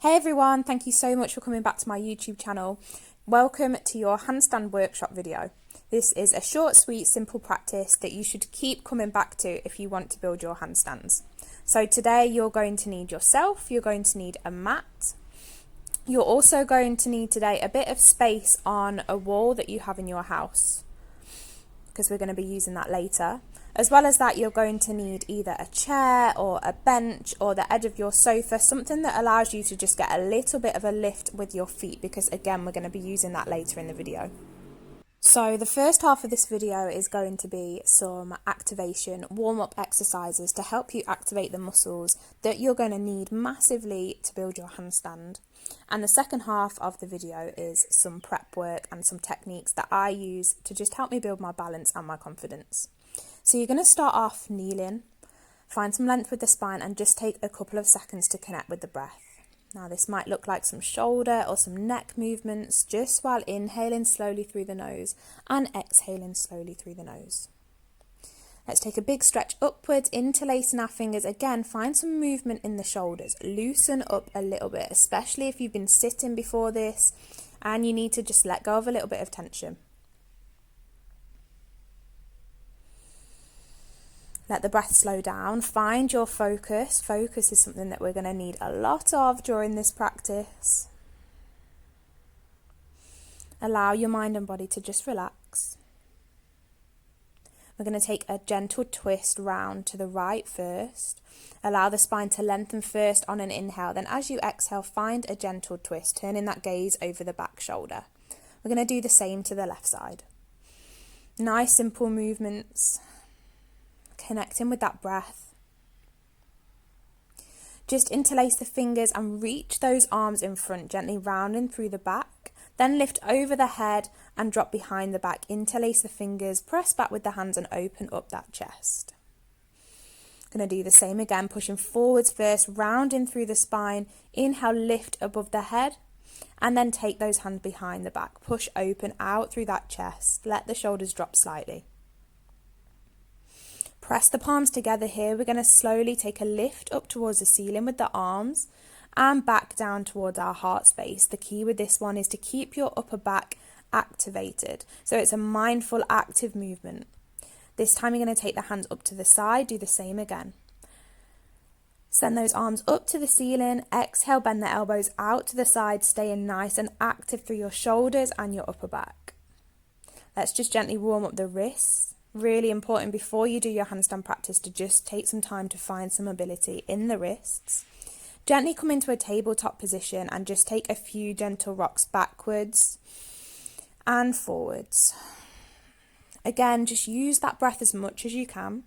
Hey everyone, thank you so much for coming back to my YouTube channel. Welcome to your handstand workshop video. This is a short, sweet, simple practice that you should keep coming back to if you want to build your handstands. So today you're going to need yourself, you're going to need a mat. You're also going to need today a bit of space on a wall that you have in your house, because we're going to be using that later. As well as that, you're going to need either a chair or a bench or the edge of your sofa, something that allows you to just get a little bit of a lift with your feet, because again, we're going to be using that later in the video. So the first half of this video is going to be some activation, warm-up exercises to help you activate the muscles that you're going to need massively to build your handstand. And the second half of the video is some prep work and some techniques that I use to just help me build my balance and my confidence. So you're going to start off kneeling, find some length with the spine and just take a couple of seconds to connect with the breath. Now this might look like some shoulder or some neck movements just while inhaling slowly through the nose and exhaling slowly through the nose. Let's take a big stretch upwards, interlacing our fingers. Again, find some movement in the shoulders. Loosen up a little bit, especially if you've been sitting before this and you need to just let go of a little bit of tension. Let the breath slow down. Find your focus. Focus is something that we're going to need a lot of during this practice. Allow your mind and body to just relax. We're going to take a gentle twist round to the right first. Allow the spine to lengthen first on an inhale. Then as you exhale, find a gentle twist, turning that gaze over the back shoulder. We're going to do the same to the left side. Nice, simple movements. Connecting with that breath. Just interlace the fingers and reach those arms in front, gently rounding through the back. Then lift over the head and drop behind the back. Interlace the fingers, press back with the hands and open up that chest. Going to do the same again, pushing forwards first, rounding through the spine. Inhale, lift above the head and then take those hands behind the back. Push open out through that chest. Let the shoulders drop slightly. Press the palms together here. We're going to slowly take a lift up towards the ceiling with the arms and back down towards our heart space. The key with this one is to keep your upper back activated. So it's a mindful, active movement. This time you're going to take the hands up to the side. Do the same again. Send those arms up to the ceiling. Exhale, bend the elbows out to the side, staying nice and active through your shoulders and your upper back. Let's just gently warm up the wrists. Really important before you do your handstand practice to just take some time to find some mobility in the wrists. Gently come into a tabletop position and just take a few gentle rocks backwards and forwards. Again, just use that breath as much as you can.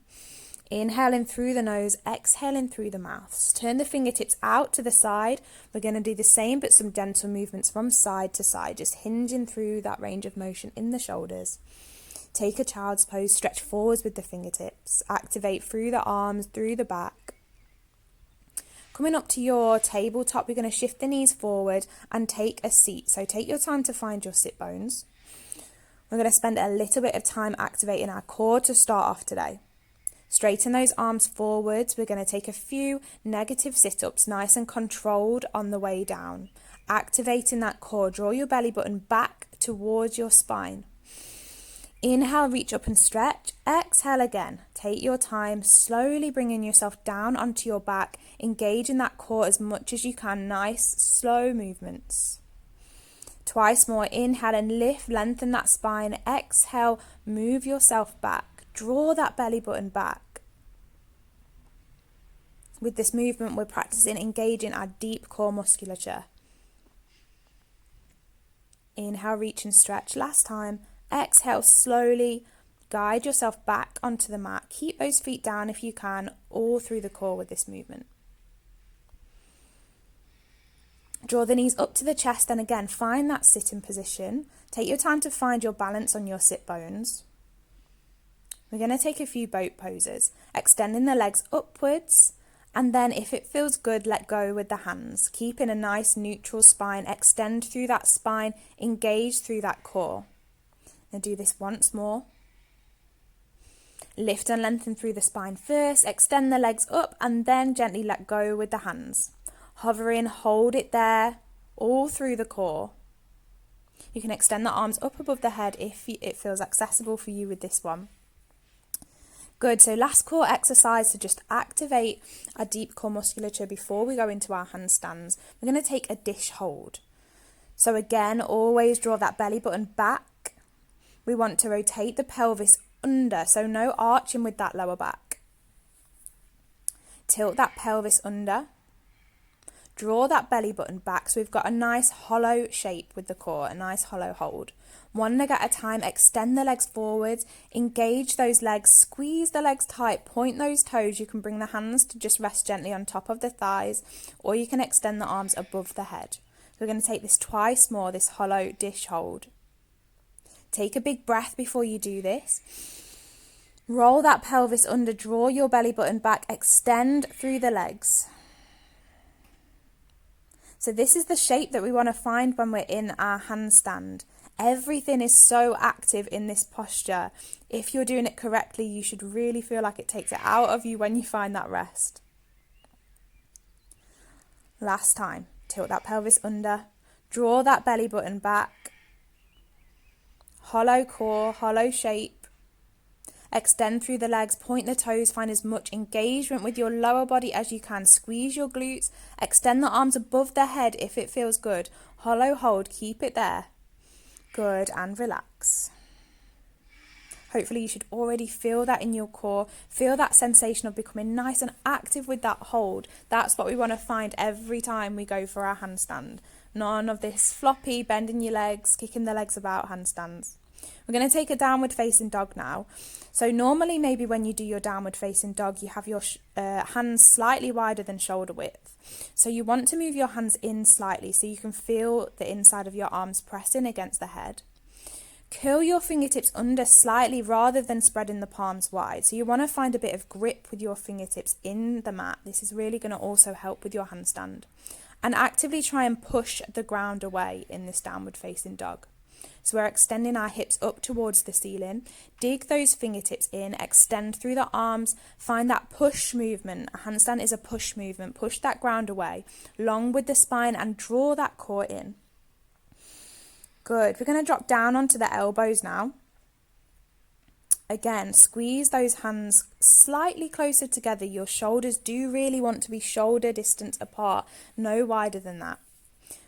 Inhaling through the nose, exhaling through the mouth. Turn the fingertips out to the side. We're going to do the same but some gentle movements from side to side, just hinging through that range of motion in the shoulders. Take a child's pose, stretch forwards with the fingertips, activate through the arms, through the back. Coming up to your tabletop, you're going to shift the knees forward and take a seat. So take your time to find your sit bones. We're going to spend a little bit of time activating our core to start off today. Straighten those arms forwards. We're going to take a few negative sit-ups, nice and controlled on the way down. Activating that core, draw your belly button back towards your spine. Inhale, reach up and stretch. Exhale again. Take your time, slowly bringing yourself down onto your back. Engage in that core as much as you can. Nice, slow movements. Twice more. Inhale and lift, lengthen that spine. Exhale, move yourself back. Draw that belly button back. With this movement, we're practicing engaging our deep core musculature. Inhale, reach and stretch. Last time. Exhale slowly, guide yourself back onto the mat. Keep those feet down if you can, all through the core with this movement. Draw the knees up to the chest and again, find that sitting position. Take your time to find your balance on your sit bones. We're going to take a few boat poses, extending the legs upwards and then if it feels good, let go with the hands. Keeping a nice neutral spine, extend through that spine, engage through that core. And do this once more. Lift and lengthen through the spine first, extend the legs up and then gently let go with the hands. Hovering, hold it there all through the core. You can extend the arms up above the head if it feels accessible for you with this one. Good, so last core exercise to just activate our deep core musculature before we go into our handstands. We're going to take a dish hold. So again, always draw that belly button back. We want to rotate the pelvis under, so no arching with that lower back. Tilt that pelvis under. Draw that belly button back so we've got a nice hollow shape with the core, a nice hollow hold. One leg at a time, extend the legs forwards, engage those legs, squeeze the legs tight, point those toes. You can bring the hands to just rest gently on top of the thighs, or you can extend the arms above the head. So we're going to take this twice more, this hollow dish hold. Take a big breath before you do this. Roll that pelvis under, draw your belly button back, extend through the legs. So this is the shape that we want to find when we're in our handstand. Everything is so active in this posture. If you're doing it correctly, you should really feel like it takes it out of you when you find that rest. Last time, tilt that pelvis under, draw that belly button back. Hollow core, hollow shape. Extend through the legs, point the toes, find as much engagement with your lower body as you can. Squeeze your glutes, extend the arms above the head if it feels good. Hollow hold, keep it there. Good, and relax. Hopefully you should already feel that in your core. Feel that sensation of becoming nice and active with that hold. That's what we want to find every time we go for our handstand. None of this floppy, bending your legs, kicking the legs about handstands. We're going to take a downward facing dog now. So normally maybe when you do your downward facing dog, you have your hands slightly wider than shoulder width. So you want to move your hands in slightly so you can feel the inside of your arms pressing against the head. Curl your fingertips under slightly rather than spreading the palms wide. So you want to find a bit of grip with your fingertips in the mat. This is really going to also help with your handstand. And actively try and push the ground away in this downward facing dog. So we're extending our hips up towards the ceiling. Dig those fingertips in, extend through the arms, find that push movement. A handstand is a push movement. Push that ground away, long with the spine, and draw that core in. Good. We're going to drop down onto the elbows now. Again, squeeze those hands slightly closer together. Your shoulders do really want to be shoulder distance apart, no wider than that.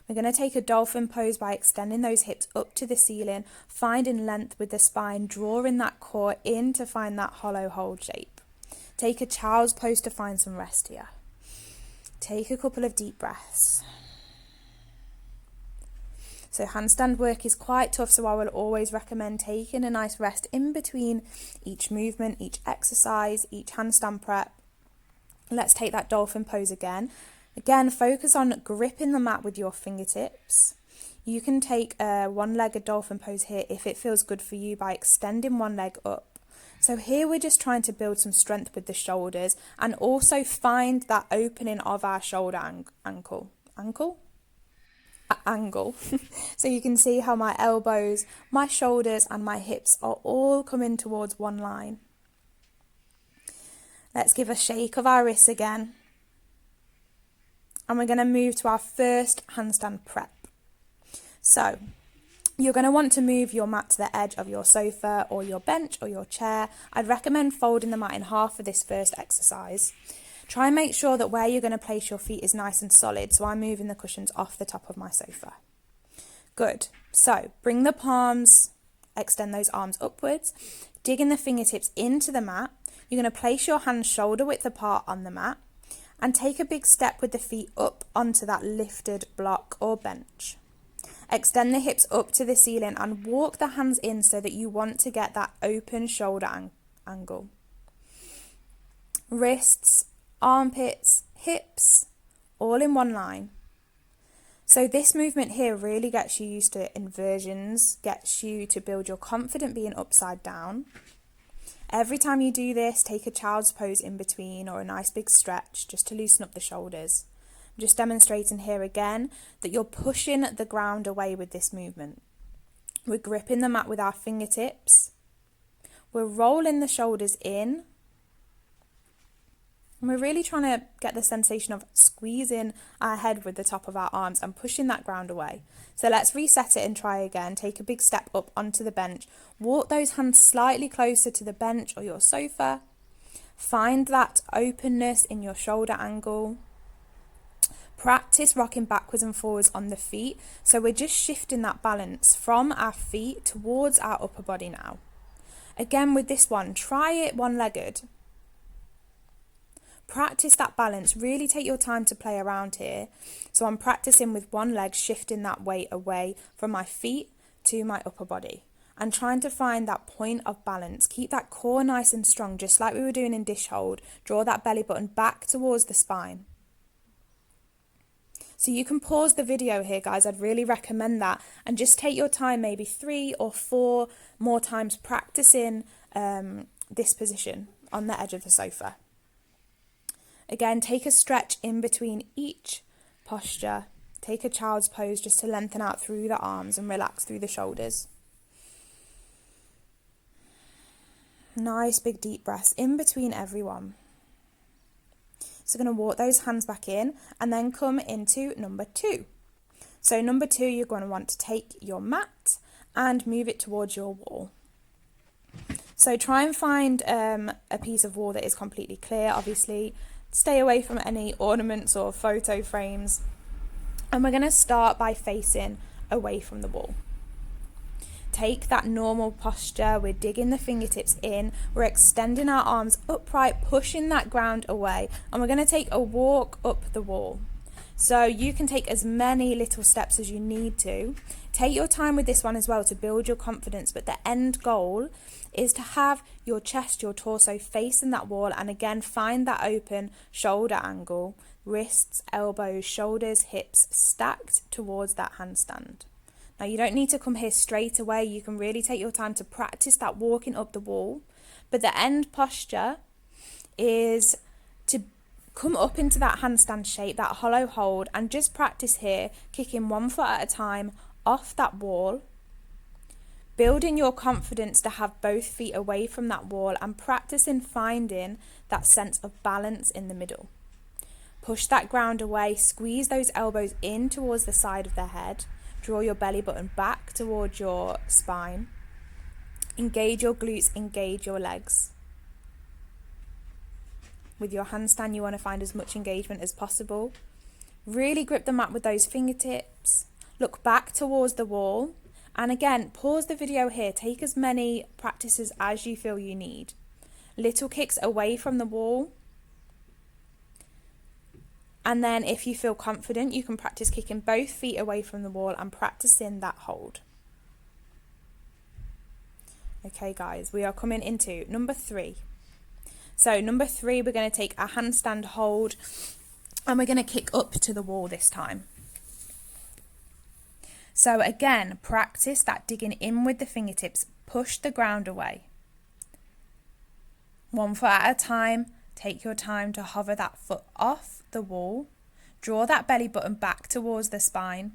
We're going to take a dolphin pose by extending those hips up to the ceiling, finding length with the spine, drawing that core in to find that hollow hold shape. Take a child's pose to find some rest here. Take a couple of deep breaths. So handstand work is quite tough, so I will always recommend taking a nice rest in between each movement, each exercise, each handstand prep. Let's take that dolphin pose again. Again, focus on gripping the mat with your fingertips. You can take a one-legged dolphin pose here if it feels good for you by extending one leg up. So here we're just trying to build some strength with the shoulders and also find that opening of our shoulder angle. So you can see how my elbows, my shoulders and my hips are all coming towards one line. Let's give a shake of our wrists again. And we're going to move to our first handstand prep. So you're going to want to move your mat to the edge of your sofa or your bench or your chair. I'd recommend folding the mat in half for this first exercise. Try and make sure that where you're going to place your feet is nice and solid. So I'm moving the cushions off the top of my sofa. Good. So bring the palms, extend those arms upwards, digging the fingertips into the mat. You're going to place your hands shoulder width apart on the mat. And take a big step with the feet up onto that lifted block or bench. Extend the hips up to the ceiling and walk the hands in so that you want to get that open shoulder angle. Wrists, armpits, hips, all in one line. So this movement here really gets you used to inversions, gets you to build your confidence being upside down. Every time you do this, take a child's pose in between or a nice big stretch just to loosen up the shoulders. I'm just demonstrating here again that you're pushing the ground away with this movement. We're gripping the mat with our fingertips. We're rolling the shoulders in. And we're really trying to get the sensation of squeezing our head with the top of our arms and pushing that ground away. So let's reset it and try again. Take a big step up onto the bench. Walk those hands slightly closer to the bench or your sofa. Find that openness in your shoulder angle. Practice rocking backwards and forwards on the feet. So we're just shifting that balance from our feet towards our upper body now. Again with this one, try it one-legged. Practice that balance. Really take your time to play around here. So I'm practicing with one leg, shifting that weight away from my feet to my upper body and trying to find that point of balance. Keep that core nice and strong, just like we were doing in dish hold. Draw that belly button back towards the spine. So you can pause the video here, guys. I'd really recommend that. And just take your time, maybe 3 or 4 more times practicing this position on the edge of the sofa. Again, take a stretch in between each posture. Take a child's pose just to lengthen out through the arms and relax through the shoulders. Nice big deep breaths in between everyone. So we're going to walk those hands back in and then come into number 2. So number 2, you're going to want to take your mat and move it towards your wall. So try and find a piece of wall that is completely clear, obviously. Stay away from any ornaments or photo frames. And we're going to start by facing away from the wall. Take that normal posture. We're digging the fingertips in. We're extending our arms upright, pushing that ground away. And we're going to take a walk up the wall. So you can take as many little steps as you need to. Take your time with this one as well to build your confidence, but the end goal is to have your chest, your torso facing that wall, and again find that open shoulder angle, wrists, elbows, shoulders, hips stacked towards that handstand. Now you don't need to come here straight away. You can really take your time to practice that walking up the wall, but the end posture is to come up into that handstand shape, that hollow hold, and just practice here, kicking one foot at a time off that wall, building your confidence to have both feet away from that wall and practicing finding that sense of balance in the middle. Push that ground away, squeeze those elbows in towards the side of the head, draw your belly button back towards your spine, engage your glutes, engage your legs. With your handstand, you want to find as much engagement as possible. Really grip the mat with those fingertips. Look back towards the wall. And again, pause the video here. Take as many practices as you feel you need. Little kicks away from the wall. And then if you feel confident, you can practice kicking both feet away from the wall and practicing that hold. Okay, guys, we are coming into number 3. So number 3, we're going to take a handstand hold and we're going to kick up to the wall this time. So again, practice that digging in with the fingertips, push the ground away. One foot at a time, take your time to hover that foot off the wall, draw that belly button back towards the spine.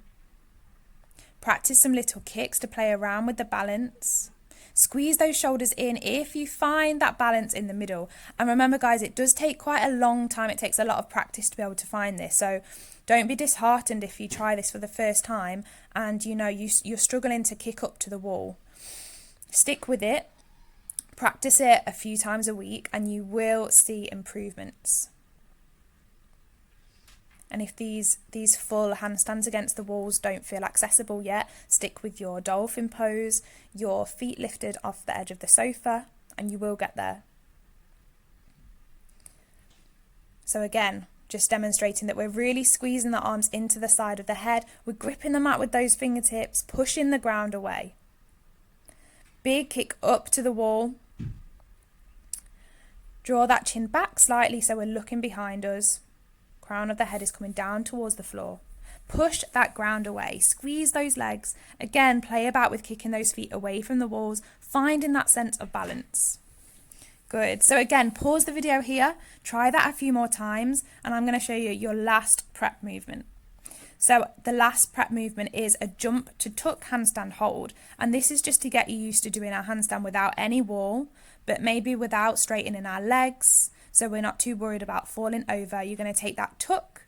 Practice some little kicks to play around with the balance. Squeeze those shoulders in if you find that balance in the middle. And remember, guys, it does take quite a long time. It takes a lot of practice to be able to find this. So don't be disheartened if you try this for the first time and you're struggling to kick up to the wall. Stick with it. Practice it a few times a week and you will see improvements. And if these full handstands against the walls don't feel accessible yet, stick with your dolphin pose, your feet lifted off the edge of the sofa, and you will get there. So again, just demonstrating that we're really squeezing the arms into the side of the head. We're gripping the mat with those fingertips, pushing the ground away. Big kick up to the wall. Draw that chin back slightly so we're looking behind us. Crown of the head is coming down towards the floor. Push that ground away. Squeeze those legs. Again, play about with kicking those feet away from the walls, finding that sense of balance. Good. So again, pause the video here. Try that a few more times, and I'm going to show you your last prep movement. So the last prep movement is a jump to tuck handstand hold, and this is just to get you used to doing our handstand without any wall, but maybe without straightening our legs. so we're not too worried about falling over. You're going to take that tuck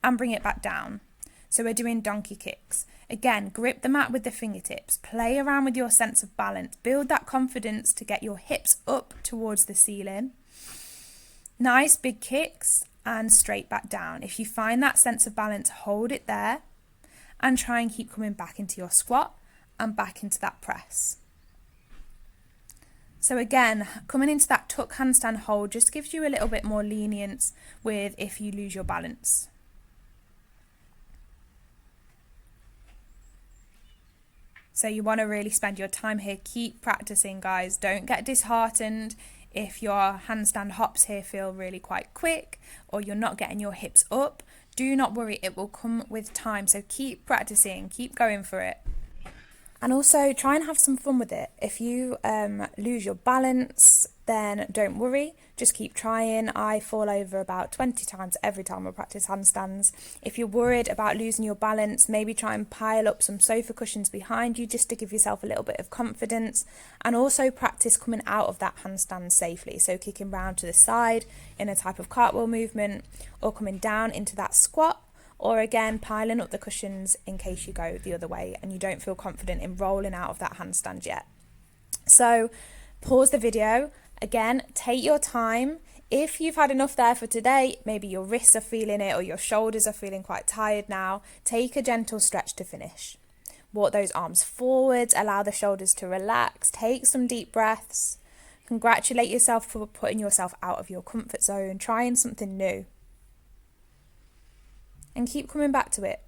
and bring it back down. So we're doing donkey kicks. Again, grip the mat with the fingertips, play around with your sense of balance, build that confidence to get your hips up towards the ceiling. Nice big kicks and straight back down. If you find that sense of balance, hold it there and try and keep coming back into your squat and back into that press. So again, coming into that tuck handstand hold just gives you a little bit more lenience with if you lose your balance. So you want to really spend your time here. Keep practicing, guys. Don't get disheartened if your handstand hops here feel really quite quick or you're not getting your hips up. Do not worry, it will come with time. So keep practicing, keep going for it. And also try and have some fun with it. If you lose your balance, then don't worry. Just keep trying. I fall over about 20 times every time I practice handstands. If you're worried about losing your balance, maybe try and pile up some sofa cushions behind you just to give yourself a little bit of confidence. And also practice coming out of that handstand safely. So kicking round to the side in a type of cartwheel movement, or coming down into that squat. Or again, piling up the cushions in case you go the other way and you don't feel confident in rolling out of that handstand yet. So pause the video. Again, take your time. If you've had enough there for today, maybe your wrists are feeling it or your shoulders are feeling quite tired now, take a gentle stretch to finish. Walk those arms forwards, allow the shoulders to relax, take some deep breaths. Congratulate yourself for putting yourself out of your comfort zone, trying something new. And keep coming back to it.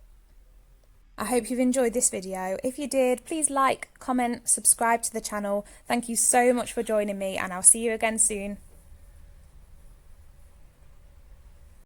I hope you've enjoyed this video. If you did, please like, comment, subscribe to the channel. Thank you so much for joining me, and I'll see you again soon.